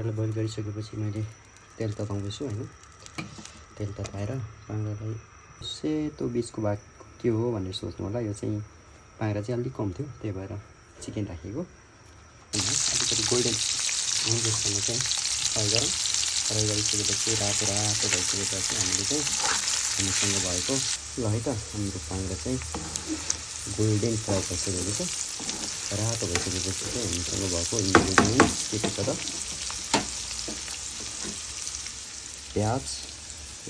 पाङ्ग्रालाई boil गरिसकेपछि मैले तेल तताउँदैछु हैन। तेल तताएर पाङ्ग्रालाई सेतो बिचको भाग के हो भनेर सोच्नु होला। यो चाहिँ पाङ्ग्रा चाहिँ अलिक कम थियो, त्यही भएर चिकन राखेको। अलिकति गोल्डन हुँदैसम्म चाहिँ फ्राई गरौँ। फ्राई गरिसकेपछि रातो भइसकेपछि हामीले चाहिँ हामीसँग भएको ल है त हाम्रो पाङ्ग्रा चाहिँ गोल्डन फ्राई भइसकेको छ। रातो भइसकेपछि चाहिँ हामीसँग भएको इन्ग्रिडियन्ट्स के के छ त प्याज,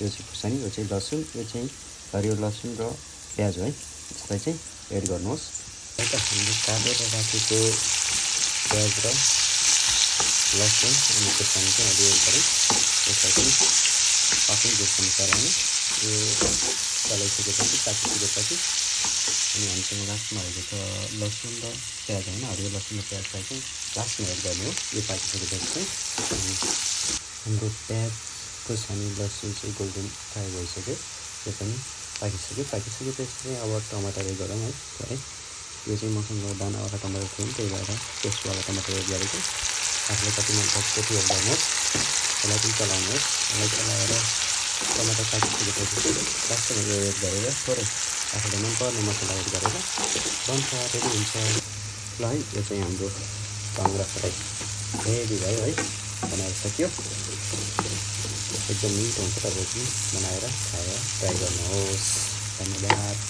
यो चाहिँ खुर्सानी, यो चाहिँ लसुन, यो चाहिँ हरियो लसुन र प्याज हो है। यसलाई चाहिँ एड गर्नुहोस् है त। हामीले काटेर राखेको प्याज र लसुन अनि खुर्सानी चाहिँ अहिले एड गरौँ। यसलाई पनि पाक्ने अनुसार होइन यो चलाइसकेपछि पाकिसकेपछि अनि हामीसँग लास्टमा रहेको छ लसुन र प्याज होइन। हरियो लसुन र प्याजलाई चाहिँ लास्टमा एड गर्ने हो। यो पाकिसकेपछि चाहिँ हाम्रो प्याज खुर्सानी लसुन चाहिँ गोल्डन फ्राई भइसक्यो। यो पनि पाकिसकेपछि चाहिँ अब टमाटर एड गरौँ है थोरै। यो चाहिँ मसँग दानावाला टमाटर थियो नि, त्यही भएर पेस्टवाला टमाटर एड गरेको। आफूले कति मन पर्छ त्यति एड गर्नुहोस्। यसलाई पनि चलाउनुहोस्। यसलाई चलाएर टमाटर पाकिसकेपछि लास्टमा यो एड गरेर थोरै आफूलाई मनपर्ने मसला एड गरेर बन्छ, रेडी हुन्छ। ल है, यो चाहिँ हाम्रो पाङ्ग्रा फ्राई रेडी भयो है, बनाएर सकियो। एकदम मिठो हुन्छ। तपाईँ पनि बनाएर खाएर ट्राई गर्नुहोस्। धन्यवाद।